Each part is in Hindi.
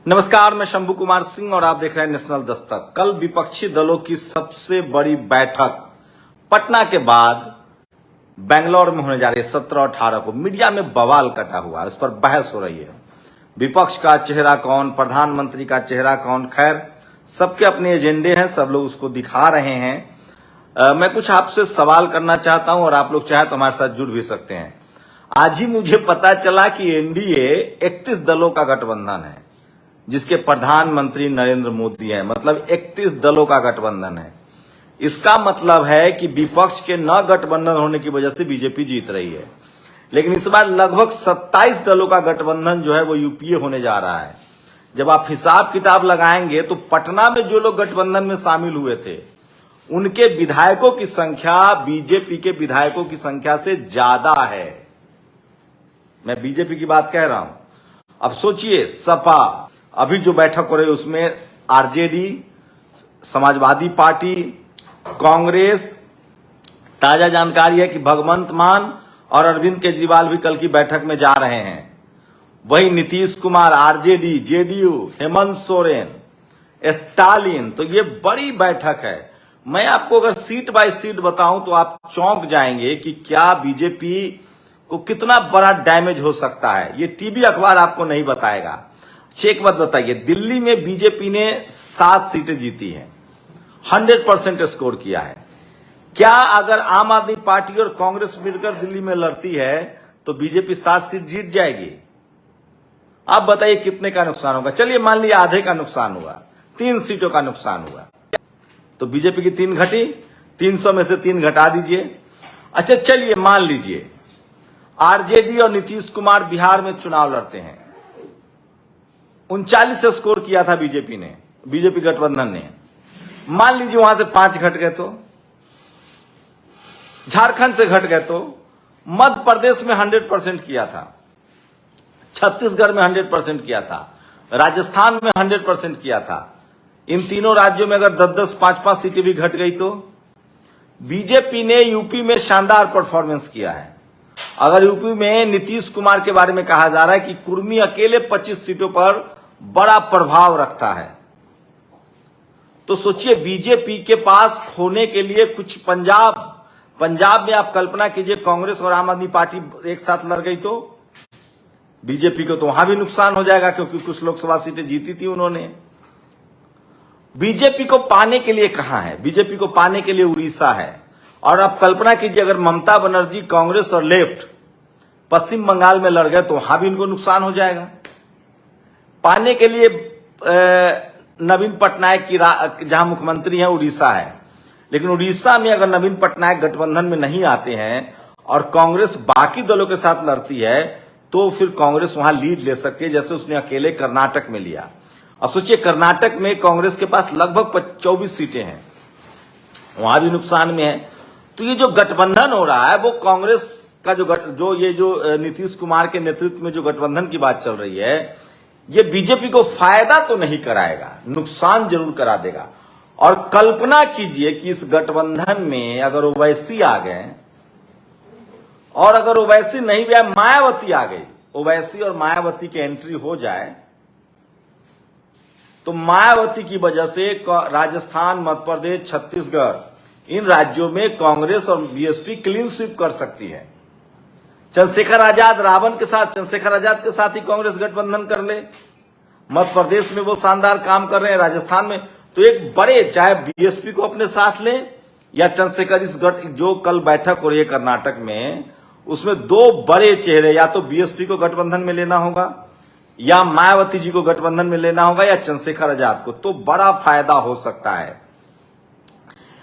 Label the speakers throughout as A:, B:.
A: नमस्कार, मैं शंभू कुमार सिंह और आप देख रहे हैं नेशनल दस्तक। कल विपक्षी दलों की सबसे बड़ी बैठक पटना के बाद बेंगलोर में होने जा रही है 17-18 को। मीडिया में बवाल कटा हुआ है, इस पर बहस हो रही है। विपक्ष का चेहरा कौन, प्रधानमंत्री का चेहरा कौन, खैर सबके अपने एजेंडे हैं, सब लोग उसको दिखा रहे हैं। मैं कुछ आपसे सवाल करना चाहता हूं और आप लोग चाहे तो हमारे साथ जुड़ भी सकते हैं। आज ही मुझे पता चला कि एनडीए 31 दलों का गठबंधन है, जिसके प्रधानमंत्री नरेंद्र मोदी हैं। मतलब 31 दलों का गठबंधन है। इसका मतलब है कि विपक्ष के न गठबंधन होने की वजह से बीजेपी जीत रही है। लेकिन इस बार लगभग 27 दलों का गठबंधन जो है वो यूपीए होने जा रहा है। जब आप हिसाब किताब लगाएंगे तो पटना में जो लोग गठबंधन में शामिल हुए थे उनके विधायकों की संख्या बीजेपी के विधायकों की संख्या से ज्यादा है। मैं बीजेपी की बात कह रहा हूं। अब सोचिए, सपा अभी जो बैठक हो रही है उसमें आरजेडी, समाजवादी पार्टी, कांग्रेस, ताजा जानकारी है कि भगवंत मान और अरविंद केजरीवाल भी कल की बैठक में जा रहे हैं। वही Nitish Kumar, RJD, JDU, Hemant Soren, Stalin. तो ये बड़ी बैठक है। मैं आपको अगर सीट बाय सीट बताऊं तो आप चौंक जाएंगे कि क्या बीजेपी को कितना बड़ा डैमेज हो सकता है। ये टीवी अखबार आपको नहीं बताएगा। एक बात बताइए, दिल्ली में बीजेपी ने 7 सीटें जीती हैं, 100% स्कोर किया है। क्या अगर आम आदमी पार्टी और कांग्रेस मिलकर दिल्ली में लड़ती है तो बीजेपी 7 सीट जीत जाएगी? आप बताइए कितने का नुकसान होगा। चलिए मान लिया आधे का नुकसान हुआ, 3 सीटों का नुकसान हुआ, तो बीजेपी की 3 घटी, 300 में से 3 घटा दीजिए। अच्छा चलिए मान लीजिए आरजेडी और नीतीश कुमार बिहार में चुनाव लड़ते हैं, 39 से स्कोर किया था बीजेपी गठबंधन ने। मान लीजिए वहां से 5 घट गए, तो झारखंड से घट गए, तो मध्य प्रदेश में 100% किया था, छत्तीसगढ़ में 100% किया था, राजस्थान में 100% किया था। इन तीनों राज्यों में अगर 10-10, 5-5 सीटें भी घट गई तो बीजेपी ने यूपी में शानदार परफॉर्मेंस किया है। अगर यूपी में नीतीश कुमार के बारे में कहा जा रहा है कि कुर्मी अकेले 25 सीटों पर बड़ा प्रभाव रखता है, तो सोचिए बीजेपी के पास खोने के लिए कुछ पंजाब में आप कल्पना कीजिए कांग्रेस और आम आदमी पार्टी एक साथ लड़ गई तो बीजेपी को तो वहां भी नुकसान हो जाएगा, क्योंकि कुछ लोकसभा सीटें जीती थी उन्होंने। बीजेपी को पाने के लिए कहां है? बीजेपी को पाने के लिए उड़ीसा है। और आप कल्पना कीजिए अगर ममता बनर्जी कांग्रेस और लेफ्ट पश्चिम बंगाल में लड़ गए तो वहां भी इनको नुकसान हो जाएगा। पाने के लिए नवीन पटनायक की जहां मुख्यमंत्री है उड़ीसा है, लेकिन उड़ीसा में अगर नवीन पटनायक गठबंधन में नहीं आते हैं और कांग्रेस बाकी दलों के साथ लड़ती है तो फिर कांग्रेस वहां लीड ले सकती है, जैसे उसने अकेले कर्नाटक में लिया। अब सोचिए कर्नाटक में कांग्रेस के पास लगभग 24 सीटें हैं, वहां भी नुकसान में है। तो ये जो गठबंधन हो रहा है वो कांग्रेस का जो नीतीश कुमार के नेतृत्व में जो गठबंधन की बात चल रही है, ये बीजेपी को फायदा तो नहीं कराएगा, नुकसान जरूर करा देगा। और कल्पना कीजिए कि इस गठबंधन में अगर ओवैसी आ गए, और अगर ओवैसी नहीं भी आए, मायावती आ गई, ओवैसी और मायावती की एंट्री हो जाए तो मायावती की वजह से राजस्थान, मध्य प्रदेश, छत्तीसगढ़, इन राज्यों में कांग्रेस और बीएसपी क्लीन स्वीप कर सकती है। चंद्रशेखर आजाद चंद्रशेखर आजाद के साथ ही कांग्रेस गठबंधन कर ले। मध्य प्रदेश में वो शानदार काम कर रहे हैं, राजस्थान में। तो एक बड़े, चाहे बीएसपी को अपने साथ ले या चंद्रशेखर, जो कल बैठक हो रही है कर्नाटक में, उसमें 2 बड़े चेहरे, या तो बीएसपी को गठबंधन में लेना होगा या मायावती जी को गठबंधन में लेना होगा या चंद्रशेखर आजाद को, तो बड़ा फायदा हो सकता है।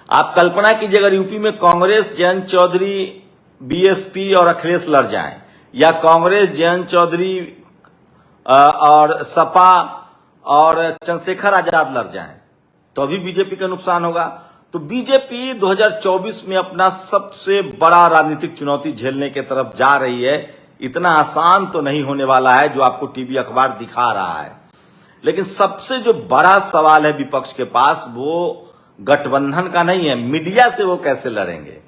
A: आप कल्पना कीजिए अगर यूपी में कांग्रेस, जयंत चौधरी, बीएसपी और अखिलेश लड़ जाएं, या कांग्रेस, जयंत चौधरी और सपा और चंद्रशेखर आजाद लड़ जाएं, तो अभी बीजेपी का नुकसान होगा। तो बीजेपी 2024 में अपना सबसे बड़ा राजनीतिक चुनौती झेलने की तरफ जा रही है। इतना आसान तो नहीं होने वाला है जो आपको टीवी अखबार दिखा रहा है। लेकिन सबसे जो बड़ा सवाल है विपक्ष के पास, वो गठबंधन का नहीं है, मीडिया से वो कैसे लड़ेंगे।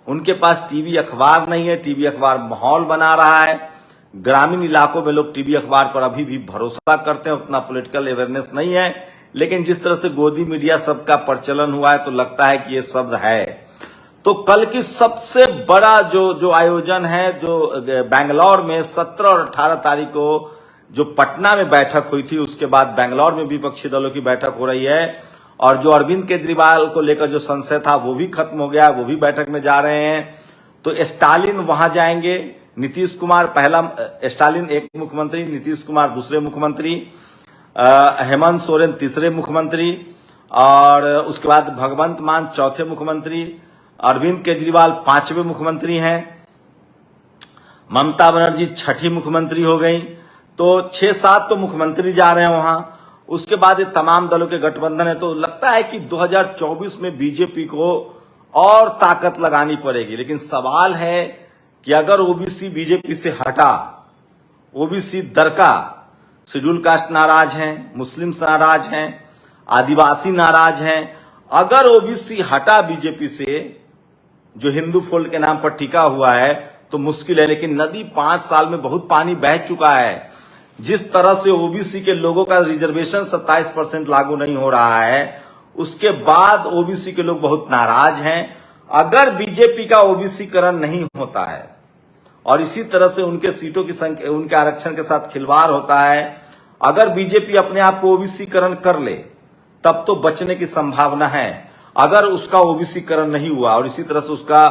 A: उनके पास टीवी अखबार नहीं है, टीवी अखबार माहौल बना रहा है, ग्रामीण इलाकों में लोग टीवी अखबार पर अभी भी भरोसा करते हैं, उतना पॉलिटिकल अवेयरनेस नहीं है, लेकिन जिस तरह से गोदी मीडिया सबका प्रचलन हुआ है तो लगता है कि ये शब्द है। तो कल की सबसे बड़ा जो आयोजन है, जो बेंगलौर में 17 और 18 तारीख को जो पटना में बैठक हुई थी, उसके बाद बेंगलौर में विपक्षी दलों की बैठक हो रही है, और जो अरविंद केजरीवाल को लेकर जो संशय था वो भी खत्म हो गया, वो भी बैठक में जा रहे हैं। तो स्टालिन वहां जाएंगे, नीतीश कुमार पहला, स्टालिन एक मुख्यमंत्री, नीतीश कुमार दूसरे मुख्यमंत्री, हेमंत सोरेन तीसरे मुख्यमंत्री, और उसके बाद भगवंत मान चौथे मुख्यमंत्री, अरविंद केजरीवाल पांचवें मुख्यमंत्री हैं, ममता बनर्जी छठी मुख्यमंत्री हो गई। तो 6-7 तो मुख्यमंत्री जा रहे हैं वहां। उसके बाद ये तमाम दलों के गठबंधन है। तो लगता है कि 2024 में बीजेपी को और ताकत लगानी पड़ेगी। लेकिन सवाल है कि अगर ओबीसी बीजेपी से हटा, ओबीसी दरका, शेड्यूल कास्ट नाराज हैं, मुस्लिम्स नाराज हैं, आदिवासी नाराज हैं, अगर ओबीसी हटा बीजेपी से, जो हिंदू फोल्ड के नाम पर टिका हुआ है, तो मुश्किल है। लेकिन नदी 5 साल में बहुत पानी बह चुका है। जिस तरह से ओबीसी के लोगों का रिजर्वेशन 27% लागू नहीं हो रहा है, उसके बाद ओबीसी के लोग बहुत नाराज हैं। अगर बीजेपी का ओबीसीकरण नहीं होता है और इसी तरह से उनके सीटों की संख्या, उनके आरक्षण के साथ खिलवाड़ होता है, अगर बीजेपी अपने आप को ओबीसीकरण कर ले, तब तो बचने की संभावना है। अगर उसका ओबीसीकरण नहीं हुआ और इसी तरह से उसका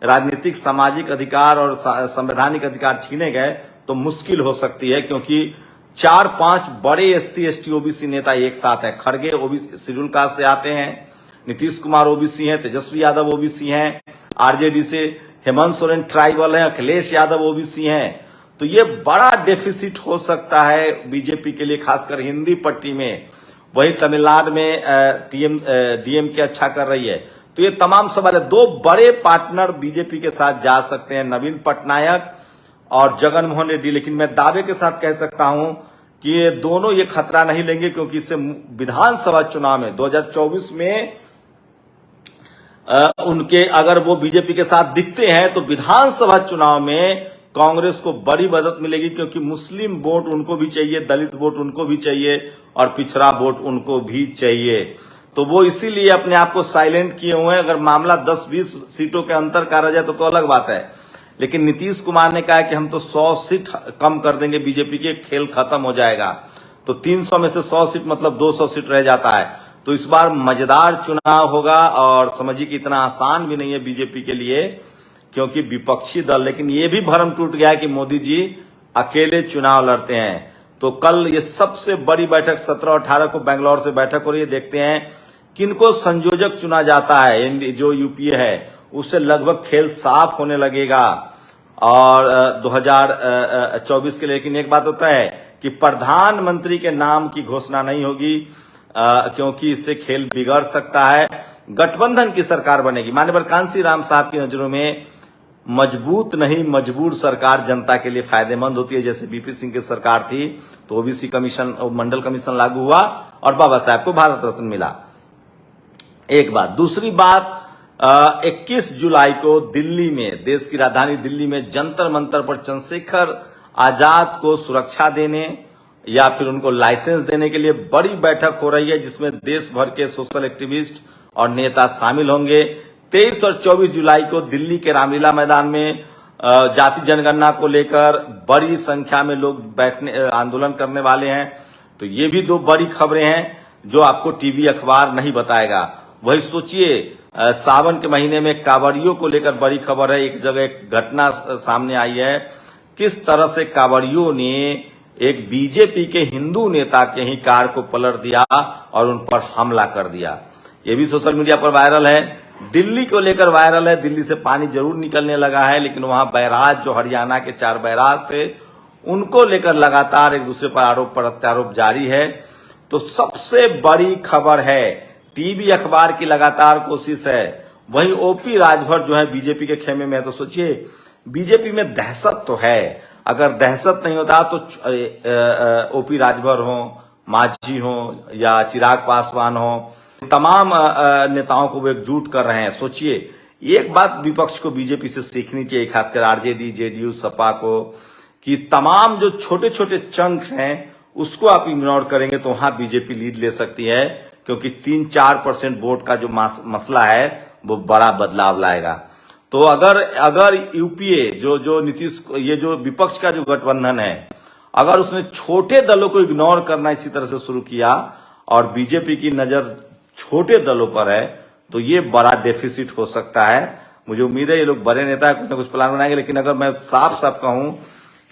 A: राजनीतिक, सामाजिक अधिकार और संवैधानिक अधिकार छीने गए, तो मुश्किल हो सकती है। क्योंकि 4-5 बड़े एससी एसटी ओबीसी नेता एक साथ हैं। खड़गे ओबीसी शेड्यूल कास्ट से आते हैं, नीतीश कुमार ओबीसी हैं, तेजस्वी यादव ओबीसी हैं, आरजेडी से हेमंत सोरेन ट्राइबल हैं, अखिलेश यादव ओबीसी हैं। तो ये बड़ा डेफिसिट हो सकता है बीजेपी के लिए, खासकर हिंदी पट्टी में। वही तमिलनाडु में डीएमके अच्छा कर रही है। तो ये तमाम सवाल है। 2 बड़े पार्टनर बीजेपी के साथ जा सकते हैं, नवीन पटनायक और जगन मोहन रेड्डी। लेकिन मैं दावे के साथ कह सकता हूं कि ये दोनों ये खतरा नहीं लेंगे, क्योंकि इससे विधानसभा चुनाव में 2024 में उनके, अगर वो बीजेपी के साथ दिखते हैं, तो विधानसभा चुनाव में कांग्रेस को बड़ी मदद मिलेगी। क्योंकि मुस्लिम वोट उनको भी चाहिए, दलित वोट उनको भी चाहिए, और पिछड़ा वोट उनको भी चाहिए। तो वो इसीलिए अपने आप को साइलेंट किए हुए हैं। अगर मामला 10-20 सीटों के अंतर का रह जाए तो अलग बात है। लेकिन नीतीश कुमार ने कहा कि हम तो 100 सीट कम कर देंगे बीजेपी के, खेल खत्म हो जाएगा। तो 300 में से 100 सीट मतलब 200 सीट रह जाता है। तो इस बार मजेदार चुनाव होगा, और समझिए कि इतना आसान भी नहीं है बीजेपी के लिए, क्योंकि विपक्षी दल, लेकिन ये भी भरम टूट गया है कि मोदी जी अकेले चुनाव लड़ते हैं। तो कल ये सबसे बड़ी बैठक 17-18 को बेंगलौर से बैठक हो रही है। देखते हैं किनको संयोजक चुना जाता है। जो यूपीए है उससे लगभग खेल साफ होने लगेगा और 2024 के लिए। लेकिन एक बात होता है कि प्रधानमंत्री के नाम की घोषणा नहीं होगी, क्योंकि इससे खेल बिगड़ सकता है। गठबंधन की सरकार बनेगी। माननीय कांसी राम साहब की नजरों में मजबूत नहीं मजबूर सरकार जनता के लिए फायदेमंद होती है। जैसे बीपी सिंह की सरकार थी तो ओबीसी कमीशन, मंडल कमीशन लागू हुआ और बाबा साहब को भारत रत्न मिला। एक बात। दूसरी बात, 21 जुलाई को दिल्ली में, देश की राजधानी दिल्ली में जंतर मंतर पर चंद्रशेखर आजाद को सुरक्षा देने या फिर उनको लाइसेंस देने के लिए बड़ी बैठक हो रही है, जिसमें देश भर के सोशल एक्टिविस्ट और नेता शामिल होंगे। 23 और 24 जुलाई को दिल्ली के रामलीला मैदान में जाति जनगणना को लेकर बड़ी संख्या में लोग बैठने, आंदोलन करने वाले हैं। तो ये भी 2 बड़ी खबरें हैं जो आपको टीवी अखबार नहीं बताएगा। वही सोचिए, सावन के महीने में कांवड़ियों को लेकर बड़ी खबर है। एक जगह एक घटना सामने आई है, किस तरह से कांवड़ियों ने एक बीजेपी के हिंदू नेता के ही कार को पलट दिया और उन पर हमला कर दिया। ये भी सोशल मीडिया पर वायरल है। दिल्ली को लेकर वायरल है। दिल्ली से पानी जरूर निकलने लगा है, लेकिन वहां बैराज, जो हरियाणा के 4 बैराज थे, उनको लेकर लगातार एक दूसरे पर आरोप प्रत्यारोप जारी है। तो सबसे बड़ी खबर है, टीवी अखबार की लगातार कोशिश है। वहीं ओपी राजभर जो है बीजेपी के खेमे में है। तो सोचिए, बीजेपी में दहशत तो है। अगर दहशत नहीं होता तो ओपी राजभर हो, मांझी हो या चिराग पासवान हो, तमाम नेताओं को वो एकजुट कर रहे हैं। सोचिए, एक बात विपक्ष को बीजेपी से सीखनी चाहिए, खासकर आरजेडी, जेडीयू, सपा को, कि तमाम जो छोटे छोटे चंक हैं उसको आप इग्नोर करेंगे तो वहां बीजेपी लीड ले सकती है, क्योंकि 3-4% वोट का जो मसला है वो बड़ा बदलाव लाएगा। तो अगर यूपीए जो नीतीश, ये जो विपक्ष का जो गठबंधन है, अगर उसने छोटे दलों को इग्नोर करना इसी तरह से शुरू किया और बीजेपी की नजर छोटे दलों पर है, तो ये बड़ा डेफिसिट हो सकता है। मुझे उम्मीद है ये लोग बड़े नेता है, कुछ ना कुछ प्लान बनाएंगे। लेकिन अगर मैं साफ साफ कहूं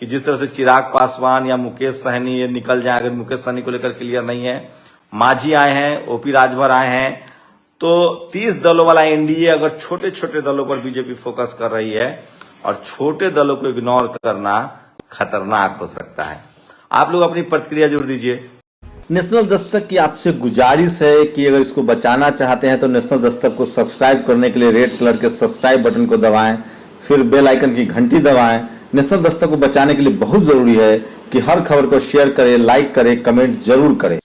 A: कि जिस तरह से चिराग पासवान या मुकेश सहनी ये निकल जाए, अगर मुकेश सहनी को लेकर क्लियर नहीं है, मांझी आए हैं, ओपी राजभर आए हैं, तो 30 दलों वाला एनडीए अगर छोटे छोटे दलों पर बीजेपी फोकस कर रही है और छोटे दलों को इग्नोर करना खतरनाक हो सकता है। आप लोग अपनी प्रतिक्रिया जरूर दीजिए।
B: नेशनल दस्तक की आपसे गुजारिश है कि अगर इसको बचाना चाहते हैं तो नेशनल दस्तक को सब्सक्राइब करने के लिए रेड कलर के सब्सक्राइब बटन को दबाएं, फिर बेल आइकन की घंटी दबाएं। नेशनल दस्तक को बचाने के लिए बहुत जरूरी है कि हर खबर को शेयर करें, लाइक करें, कमेंट जरूर करें।